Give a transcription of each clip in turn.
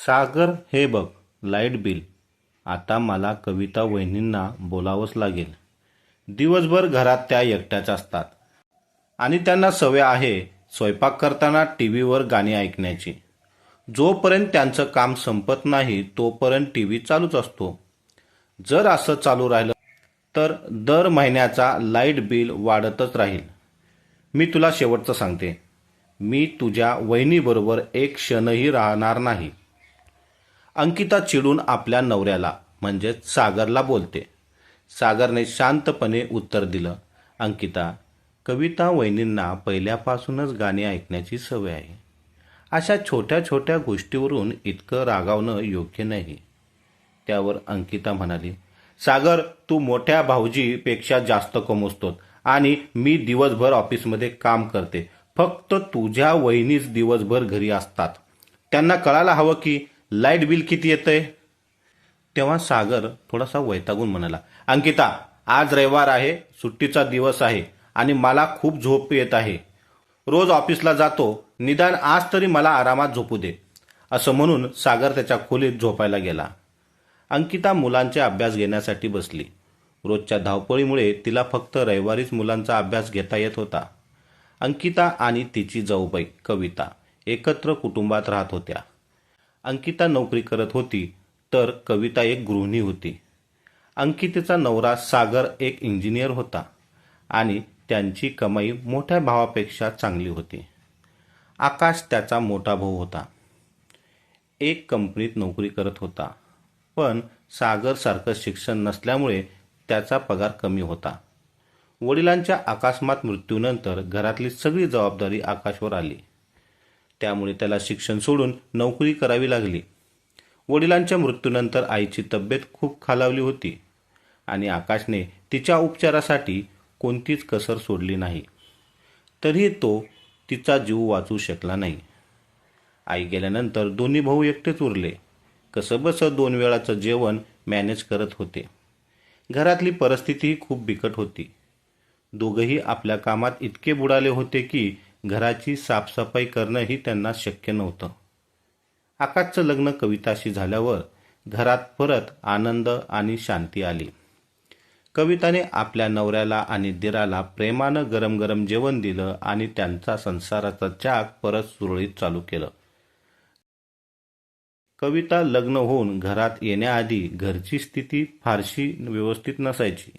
सागर हे बघ light bill. आता मला कविता वहिनींना बोलावंच लागेल. दिवसभर घरात त्या एकट्याच असतात आणि त्यांना सवय आहे स्वयंपाक करताना टी व्हीवर गाणी ऐकण्याची. जोपर्यंत त्यांचं काम संपत नाही तोपर्यंत टी व्ही चालूच असतो. जर असं चालू राहिलं तर दर महिन्याचा लाईट बिल वाढतच राहील. मी तुला शेवटचं सांगते, मी तुझ्या वहिनीबरोबर एक क्षणही राहणार नाही. अंकिता चिडून आपल्या नवऱ्याला म्हणजेच सागरला बोलते. सागरने शांतपणे उत्तर दिलं, अंकिता, कविता वहिनींना पहिल्यापासूनच गाणी ऐकण्याची सवय आहे. अशा छोट्या छोट्या गोष्टीवरून इतकं रागावणं योग्य नाही. त्यावर अंकिता म्हणाली, सागर, तू मोठ्या भाऊजीपेक्षा जास्त कमवतो आणि मी दिवसभर ऑफिसमध्ये काम करते. फक्त तुझ्या वहिनीच दिवसभर घरी असतात. त्यांना कळायला हवं की लाईट बिल किती येतंय. तेव्हा सागर थोडासा वैतागून म्हणाला, अंकिता, आज रविवार आहे, सुट्टीचा दिवस आहे आणि मला खूप झोप येत आहे. रोज ऑफिसला जातो, निदान आज तरी मला आरामात झोपू दे. असं म्हणून सागर त्याच्या खोलीत झोपायला गेला. अंकिता मुलांचे अभ्यास घेण्यासाठी बसली. रोजच्या धावपळीमुळे तिला फक्त रविवारीच मुलांचा अभ्यास घेता येत होता. अंकिता आणि तिची जाऊबाई कविता एकत्र कुटुंबात राहत होत्या. अंकिता नोकरी करत होती तर कविता एक गृहिणी होती. अंकितेचा नवरा सागर एक इंजिनियर होता आणि त्यांची कमाई मोठ्या भावापेक्षा चांगली होती. आकाश त्याचा मोठा भाऊ होता. एक कंपनीत नोकरी करत होता, पण सागरसारखं शिक्षण नसल्यामुळे त्याचा पगार कमी होता. वडिलांच्या अकस्मात मृत्यूनंतर घरातली सगळी जबाबदारी आकाशवर आली. त्यामुळे त्याला शिक्षण सोडून नोकरी करावी लागली. वडिलांच्या मृत्यूनंतर आईची तब्येत खूप खालावली होती आणि आकाशने तिच्या उपचारासाठी कोणतीच कसर सोडली नाही. तरीही तो तिचा जीव वाचवू शकला नाही. आई गेल्यानंतर दोन्ही भाऊ एकटेच उरले. कसंबसं 2 वेळाचं जेवण मॅनेज करत होते. घरातली परिस्थितीही खूप बिकट होती. दोघंही आपल्या कामात इतके बुडाले होते की घराची साफसफाई करणंही त्यांना शक्य नव्हतं. आकाशचं लग्न कविताशी झाल्यावर घरात परत आनंद आणि शांती आली. कविताने आपल्या नवऱ्याला आणि दिराला प्रेमानं गरम गरम जेवण दिलं आणि त्यांचा संसाराचा चाक परत सुरळीत चालू केलं. कविता लग्न होऊन घरात येण्याआधी घरची स्थिती फारशी व्यवस्थित नसायची.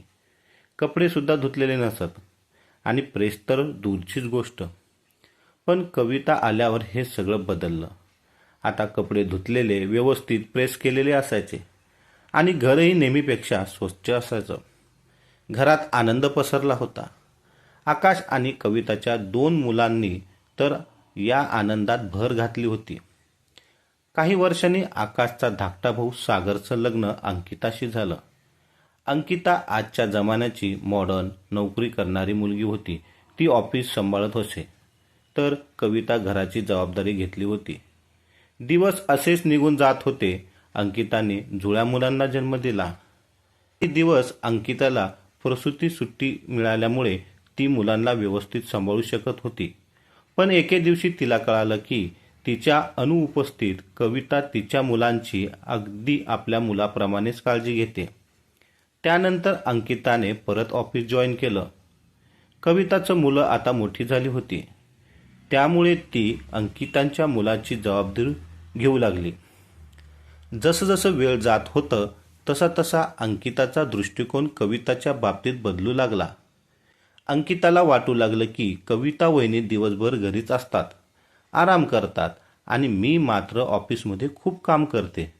कपडे सुद्धा धुतलेले नसत आणि प्रेस तर दूरचीच गोष्ट. पण कविता आल्यावर हे सगळं बदललं. आता कपडे धुतलेले, व्यवस्थित प्रेस केलेले असायचे आणि घरही नेहमीपेक्षा स्वच्छ असायचं. घरात आनंद पसरला होता. आकाश आणि कविताच्या 2 मुलांनी तर या आनंदात भर घातली होती. काही वर्षांनी आकाशचा धाकटा भाऊ सागरचं लग्न अंकिताशी झालं. अंकिता आजच्या जमान्याची मॉडर्न नोकरी करणारी मुलगी होती. ती ऑफिस सांभाळत असे, तर कविता घराची जबाबदारी घेतली होती. दिवस असेच निघून जात होते. अंकिताने जुळ्या मुलांना जन्म दिला. हे दिवस अंकिताला प्रसूती सुट्टी मिळाल्यामुळे ती मुलांना व्यवस्थित सांभाळू शकत होती. पण एके दिवशी तिला कळालं की तिच्या अनुपस्थित कविता तिच्या मुलांची अगदी आपल्या मुलाप्रमाणेच काळजी घेते. त्यानंतर अंकिताने परत ऑफिस जॉईन केलं. कविताचं मुलं आता मोठी झाली होती. त्यामुळे ती अंकितांच्या मुलाची जबाबदारी घेऊ लागली. जसं जसं वेळ जात होतं तसा तसा अंकिताचा दृष्टिकोन कविताच्या बाबतीत बदलू लागला. अंकिताला वाटू लागलं की कविता वहिनी दिवसभर घरीच असतात, आराम करतात आणि मी मात्र ऑफिसमध्ये खूप काम करते.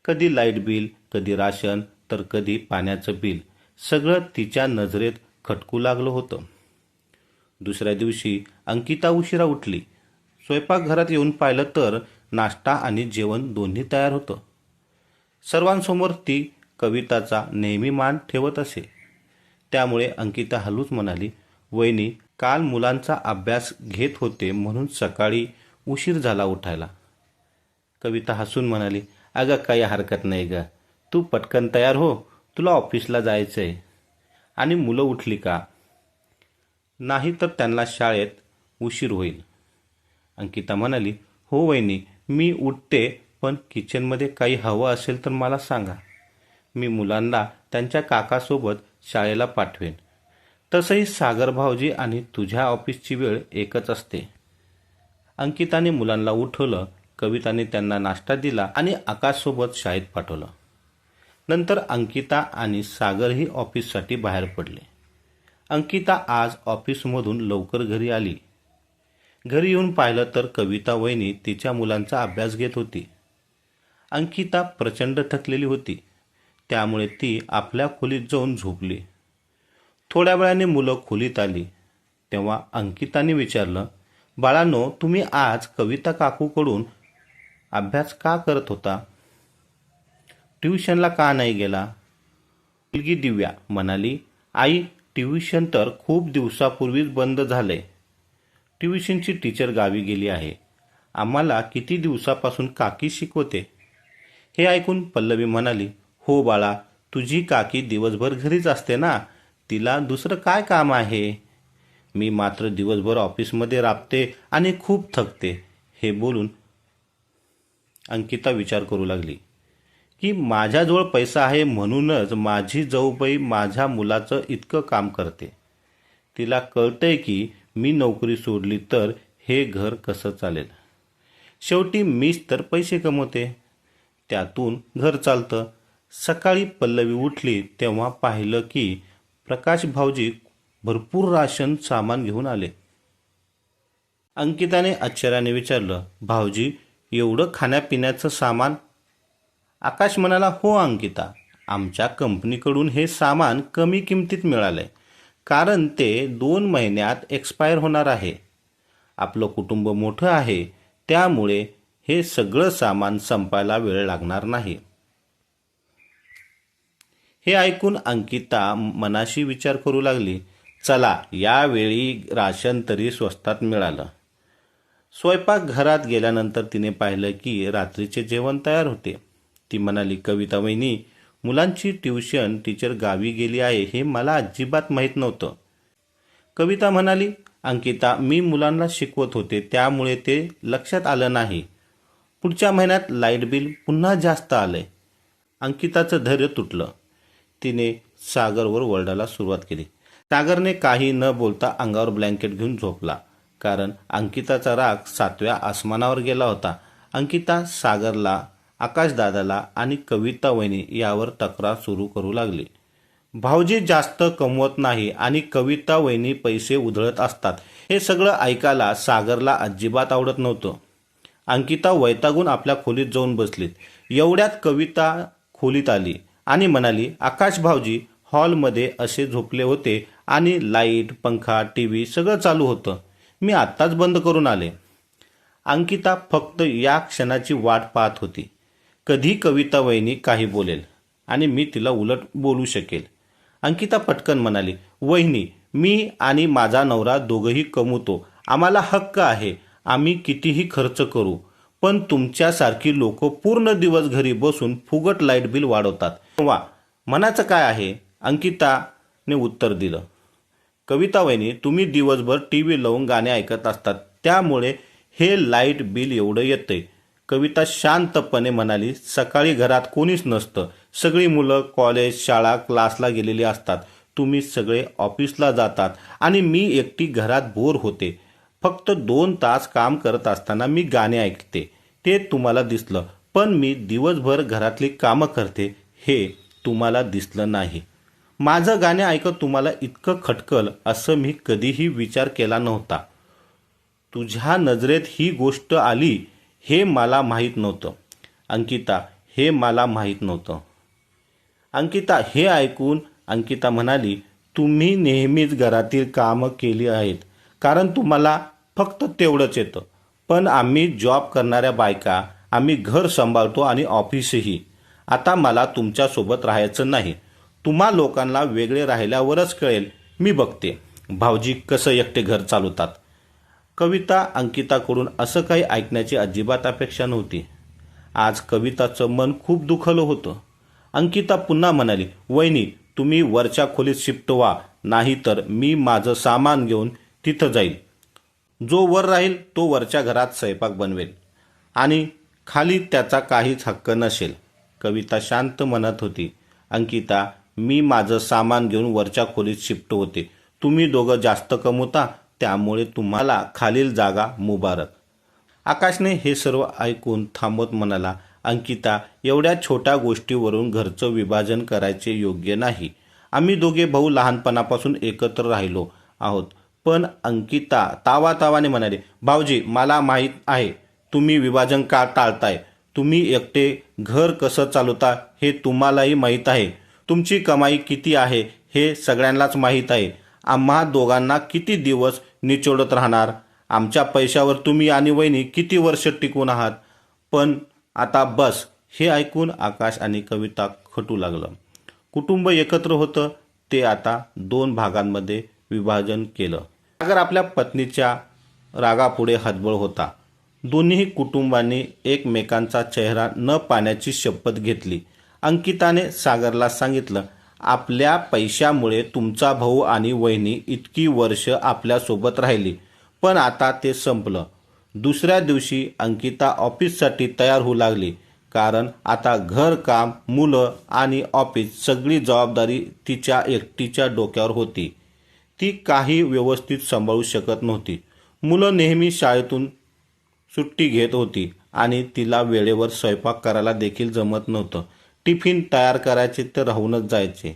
कधी लाईट बिल, कधी राशन, तर कधी पाण्याचं बिल, सगळं तिच्या नजरेत खटकू लागलं होतं. दुसऱ्या दिवशी अंकिता उशिरा उठली. स्वयंपाकघरात येऊन पाहिलं तर नाश्ता आणि जेवण दोन्ही तयार होतं. सर्वांसमोर ती कविताचा नेहमी मान ठेवत असे. त्यामुळे अंकिता हलूच म्हणाली, वहिनी, काल मुलांचा अभ्यास घेत होते म्हणून सकाळी उशीर झाला उठायला. कविता हसून म्हणाली, अगं काही हरकत नाही ग, तू पटकन तयार हो, तुला ऑफिसला जायचंय. आणि मुलं उठली का? नाही तर त्यांना शाळेत उशीर होईल. अंकिता म्हणाली, हो वहिनी, मी उठते, पण किचनमध्ये काही हवं असेल तर मला सांगा. मी मुलांना त्यांच्या काकासोबत शाळेला पाठवेन. तसंही सागर भाऊजी आणि तुझ्या ऑफिसची वेळ एकच असते. अंकिताने मुलांना उठवलं, कविताने त्यांना नाश्ता दिला आणि आकाशसोबत शाळेत पाठवलं. नंतर अंकिता आणि सागरही ऑफिससाठी बाहेर पडले. अंकिता आज ऑफिसमधून लवकर घरी आली. घरी येऊन पाहिलं तर कविता वहिनी तिच्या मुलांचा अभ्यास घेत होती. अंकिता प्रचंड थकलेली होती, त्यामुळे ती आपल्या खोलीत जाऊन झोपली. थोड्या वेळाने मुलं खोलीत आली तेव्हा अंकिताने विचारलं, बाळांनो, तुम्ही आज कविता काकूकडून अभ्यास का करत होता? ट्युशनला का नाही गेला? मुलगी दिव्या म्हणाली, आई, ट्युशन तर खूप दिवसापूर्वीच बंद झालंय. ट्युशनची टीचर गावी गेली आहे. आम्हाला किती दिवसापासून काकी शिकवते. हे ऐकून पल्लवी म्हणाली, हो बाळा, तुझी काकी दिवसभर घरीच असते ना, तिला दुसरं काय काम आहे? मी मात्र दिवसभर ऑफिसमध्ये राबते आणि खूप थकते. हे बोलून अंकिता विचार करू लागली की माझ्याजवळ पैसा आहे म्हणूनच माझी जाऊबाई माझ्या मुलाचं इतकं काम करते. तिला कळतंय की मी नोकरी सोडली तर हे घर कसं चालेल. शेवटी मीच तर पैसे कमवते, त्यातून घर चालतं. सकाळी पल्लवी उठली तेव्हा पाहिलं की प्रकाश भाऊजी भरपूर राशन सामान घेऊन आले. अंकिताने आश्चर्याने विचारलं, भाऊजी, एवढं खाण्यापिण्याचं सामान? आकाश म्हणाला, हो अंकिता, आमच्या कंपनीकडून हे सामान कमी किमतीत मिळालंय, कारण ते 2 महिन्यात एक्सपायर होणार आहे. आपलं कुटुंब मोठं आहे, त्यामुळे हे सगळं सामान संपायला वेळ लागणार नाही. हे ऐकून अंकिता मनाशी विचार करू लागली, चला, यावेळी राशन तरी स्वस्तात मिळालं. स्वयंपाकघरात गेल्यानंतर तिने पाहिलं की रात्रीचे जेवण तयार होते. ती म्हणाली, कविता वहिनी, मुलांची ट्युशन टीचर गावी गेली आहे हे मला अजिबात माहीत नव्हतं. कविता म्हणाली, अंकिता, मी मुलांना शिकवत होते त्यामुळे ते लक्षात आलं नाही. पुढच्या महिन्यात लाईट बिल पुन्हा जास्त आलंय. अंकिताचं धैर्य तुटलं. तिने सागरवर ओरडायला सुरुवात केली. सागरने काही न बोलता अंगावर ब्लँकेट घेऊन झोपला, कारण अंकिताचा राग 7व्या आसमानावर गेला होता. अंकिता सागरला, आकाशदादाला आणि कविता वहिनी यावर तक्रार सुरू करू लागली. भाऊजी जास्त कमवत नाही आणि कविता वहिनी पैसे उधळत असतात. हे सगळं ऐकायला सागरला अजिबात आवडत नव्हतं. अंकिता वैतागून आपल्या खोलीत जाऊन बसलीत. एवढ्यात कविता खोलीत आली आणि म्हणाली, आकाश भाऊजी हॉलमध्ये असे झोपले होते आणि लाईट, पंखा, टीव्ही सगळं चालू होतं. मी आत्ताच बंद करून आले. अंकिता फक्त या क्षणाची वाट पाहत होती. कधी कविता वहिनी काही बोलेल आणि मी तिला उलट बोलू शकेल. अंकिता पटकन म्हणाली, वहिनी, मी आणि माझा नवरा दोघंही कमवतो. आम्हाला हक्क आहे. आम्ही कितीही खर्च करू. पण तुमच्यासारखी लोक पूर्ण दिवस घरी बसून फुकट लाईट बिल वाढवतात. वा, म्हणायचं काय आहे? अंकिताने उत्तर दिलं. कविता वहिनी, तुम्ही दिवसभर टीव्ही लावून गाणे ऐकत असतात, त्यामुळे हे लाईट बिल एवढं येतंय. कविता शांतपणे म्हणाली, सकाळी घरात कोणीच नसतं. सगळी मुलं कॉलेज, शाळा, क्लासला गेलेली असतात. तुम्ही सगळे ऑफिसला जातात आणि मी एकटी घरात बोर होते. फक्त 2 तास काम करत असताना मी गाणे ऐकते, ते तुम्हाला दिसलं. पण मी दिवसभर घरातली कामं करते, हे तुम्हाला दिसलं नाही. माझं गाणे ऐकत तुम्हाला इतकं खटकल असं मी कधीही विचार केला नव्हता. तुझ्या नजरेत ही गोष्ट आली हे मला माहीत नव्हतं. अंकिता, हे मला माहीत नव्हतं. अंकिता हे ऐकून अंकिता म्हणाली, तुम्ही नेहमीच घरातील कामं केली आहेत, कारण तुम्हाला फक्त तेवढंच येतं. पण आम्ही जॉब करणाऱ्या बायका, आम्ही घर सांभाळतो आणि ऑफिसही. आता मला तुमच्यासोबत राहायचं नाही. तुम्हा लोकांना वेगळे राहिल्यावरच कळेल. मी बघते भाऊजी कसं एकटे घर चालवतात. कविता अंकिताकडून असं काही ऐकण्याची अजिबात अपेक्षा नव्हती. आज कविताचं मन खूप दुखलं होतं. अंकिता पुन्हा म्हणाली, वहिनी, तुम्ही वरच्या खोलीत शिफ्ट व्हा, नाही तर मी माझं सामान घेऊन तिथं जाईल. जो वर राहील तो वरच्या घरात स्वयंपाक बनवेल आणि खाली त्याचा काहीच हक्क नसेल. कविता शांत म्हणत होती, अंकिता, मी माझं सामान घेऊन वरच्या खोलीत शिफ्ट होते. तुम्ही दोघं जास्त कमवता, त्यामुळे तुम्हाला खालील जागा मुबारक. आकाशने हे सर्व ऐकून थांबत म्हणाला, अंकिता, एवढ्या छोट्या गोष्टीवरून घरचं विभाजन करायचे योग्य नाही. आम्ही दोघे भाऊ लहानपणापासून एकत्र राहिलो आहोत. पण अंकिता तावातावाने म्हणाले, भाऊजी, मला माहीत आहे तुम्ही विभाजन का टाळताय. तुम्ही एकटे घर कसं चालवता हे तुम्हालाही माहीत आहे. तुमची कमाई किती आहे हे सगळ्यांनाच माहीत आहे. आम्हा दोघांना किती दिवस निचोडत राहणार. आमच्या पैशावर तुम्ही आणि वहिनी किती वर्ष टिकून आहात. पण आता बस. हे ऐकून आकाश आणि कविता खटू लागलं. कुटुंब एकत्र होतं ते आता 2 भागांमध्ये विभाजन केलं. सागर आपल्या पत्नीच्या रागापुढे हतबल होता. दोन्ही कुटुंबांनी एकमेकांचा चेहरा न पाहण्याची शपथ घेतली. अंकिताने सागरला सांगितलं, आपल्या पैशामुळे तुमचा भाऊ आणि वहिनी इतकी वर्ष आपल्यासोबत राहिली, पण आता ते संपलं. दुसऱ्या दिवशी अंकिता ऑफिससाठी तयार होऊ लागली, कारण आता घरकाम, मुलं आणि ऑफिस सगळी जबाबदारी तिच्या एकटीच्या डोक्यावर होती. ती काही व्यवस्थित सांभाळू शकत नव्हती. मुलं नेहमी शाळेतून सुट्टी घेत होती आणि तिला वेळेवर स्वयंपाक करायला देखील जमत नव्हतं. टिफिन तयार करायचे तर राहूनच जायचे.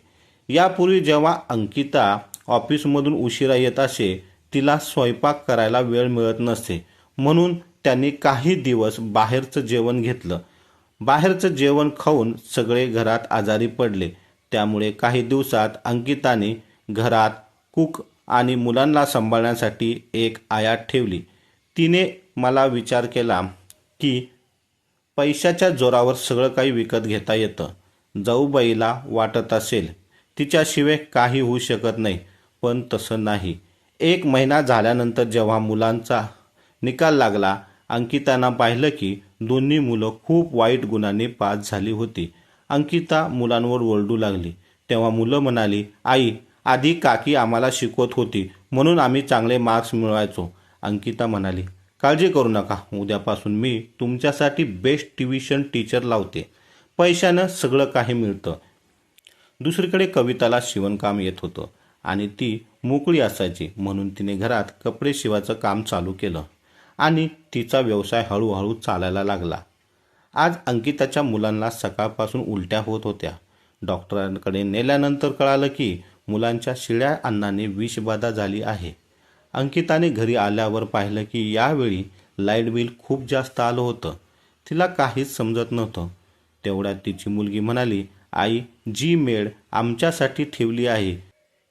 यापूर्वी जेव्हा अंकिता ऑफिसमधून उशिरा येत असे, तिला स्वयंपाक करायला वेळ मिळत नसे. म्हणून त्यांनी काही दिवस बाहेरचं जेवण घेतलं. बाहेरचं जेवण खाऊन सगळे घरात आजारी पडले. त्यामुळे काही दिवसात अंकिताने घरात कुक आणि मुलांना सांभाळण्यासाठी एक आया ठेवली. तिने मला विचार केला की पैशाच्या जोरावर सगळं काही विकत घेता येतं. जाऊबाईला वाटत असेल तिच्याशिवाय काही होऊ शकत नाही, पण तसं नाही. 1 महिना झाल्यानंतर जेव्हा मुलांचा निकाल लागला, अंकितानं पाहिलं की दोन्ही मुलं खूप वाईट गुणांनी पास झाली होती. अंकिता मुलांवर ओरडू लागली. तेव्हा मुलं म्हणाली, आई, आधी काकी आम्हाला शिकवत होती म्हणून आम्ही चांगले मार्क्स मिळवायचो. अंकिता म्हणाली, काळजी करू नका, उद्यापासून मी तुमच्यासाठी बेस्ट ट्युशन टीचर लावते. पैशानं सगळं काही मिळतं. दुसरीकडे कविताला शिवणकाम येत होतं आणि ती मोकळी असायची, म्हणून तिने घरात कपडे शिवायचं काम चालू केलं आणि तिचा व्यवसाय हळूहळू चालायला लागला. आज अंकिताच्या मुलांना सकाळपासून उलट्या होत होत्या. डॉक्टरांकडे नेल्यानंतर कळालं की मुलांच्या शिळ्या अन्नाने विषबाधा झाली आहे. अंकिताने घरी आल्यावर पाहिलं की यावेळी लाईट बिल खूप जास्त आलं होतं. तिला काहीच समजत नव्हतं. तेवढ्यात तिची मुलगी म्हणाली, आई, जी मेड आमच्यासाठी ठेवली आहे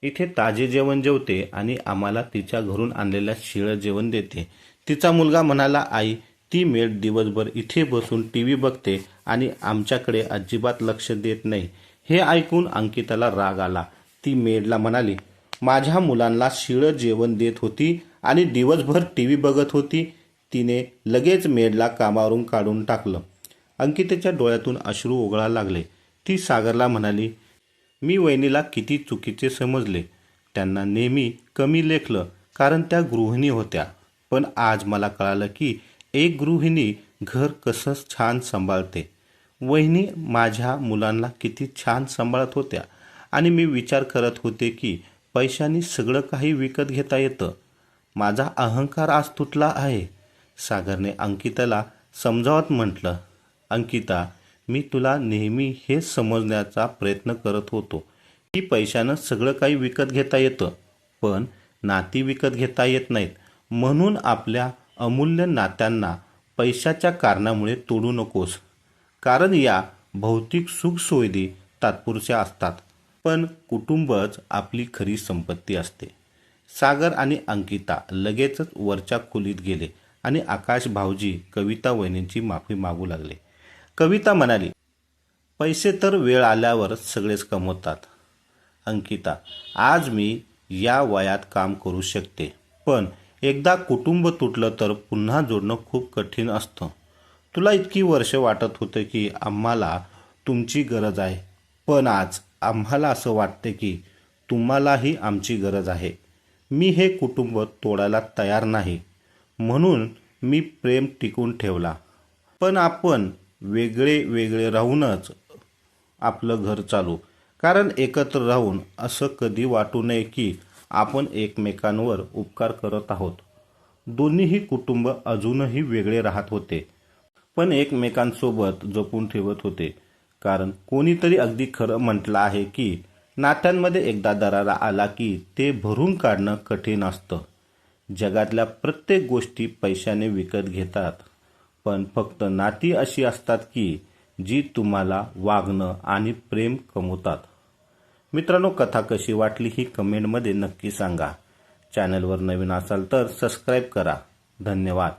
इथे ताजे जेवण जेवते आणि आम्हाला तिच्या घरून आणलेल्या शिळं जेवण देते. तिचा मुलगा म्हणाला, आई, ती मेड दिवसभर इथे बसून TV बघते आणि आमच्याकडे अजिबात लक्ष देत नाही. हे ऐकून अंकिताला राग आला. ती मेडला म्हणाली, माझ्या मुलांना शिळं जेवण देत होती आणि दिवसभर TV बघत होती. तिने लगेच मेडला कामावरून काढून टाकलं. अंकितेच्या डोळ्यातून अश्रू ओघळायला लागले. ती सागरला म्हणाली, मी वहिनीला किती चुकीचे समजले. त्यांना नेहमी कमी लेखलं कारण त्या गृहिणी होत्या. पण आज मला कळालं की एक गृहिणी घर कसं छान सांभाळते. वहिनी माझ्या मुलांना किती छान सांभाळत होत्या आणि मी विचार करत होते की पैशाने सगळं काही विकत घेता येतं. माझा अहंकार आज तुटला आहे. सागरने अंकिताला समजावत म्हटलं, अंकिता, मी तुला नेहमी हे समजण्याचा प्रयत्न करत होतो की पैशानं सगळं काही विकत घेता येतं, पण नाती विकत घेता येत नाहीत. म्हणून आपल्या अमूल्य नात्यांना पैशाच्या कारणामुळे तोडू नकोस. कारण या भौतिक सुखसुविधा तात्पुरत्या असतात, पण कुटुंबच आपली खरी संपत्ती असते. सागर आणि अंकिता लगेचच वरच्या खोलीत गेले आणि आकाश भाऊजी कविता वहिनींची माफी मागू लागले. कविता म्हणाली, पैसे तर वेळ आल्यावर सगळेच कमवतात. अंकिता, आज मी या वयात काम करू शकते, पण एकदा कुटुंब तुटलं तर पुन्हा जोडणं खूप कठीण असतं. तुला इतकी वर्ष वाटत होतं की आम्हाला तुमची गरज आहे, पण आज आम्हाला असं वाटते की तुम्हालाही आमची गरज आहे. मी हे कुटुंब तोडायला तयार नाही, म्हणून मी प्रेम टिकून ठेवला, पण आपण वेगळे वेगळे राहूनच आपलं घर चालू. कारण एकत्र राहून असं कधी वाटू नये की आपण एकमेकांवर उपकार करत आहोत. दोन्हीही कुटुंब अजूनही वेगळे राहत होते, पण एकमेकांसोबत जपून ठेवत होते. कारण कोणीतरी अगदी खरं म्हटलं आहे की नात्यांमध्ये एकदा दरारा आला की ते भरून काढणं कठीण असतं. जगातल्या प्रत्येक गोष्टी पैशाने विकत घेतात, पण फक्त नाती अशी असतात की जी तुम्हाला वागणं आणि प्रेम कमवतात. मित्रांनो, कथा कशी वाटली ही कमेंटमध्ये नक्की सांगा. चॅनलवर नवीन असाल तर सबस्क्राईब करा. धन्यवाद.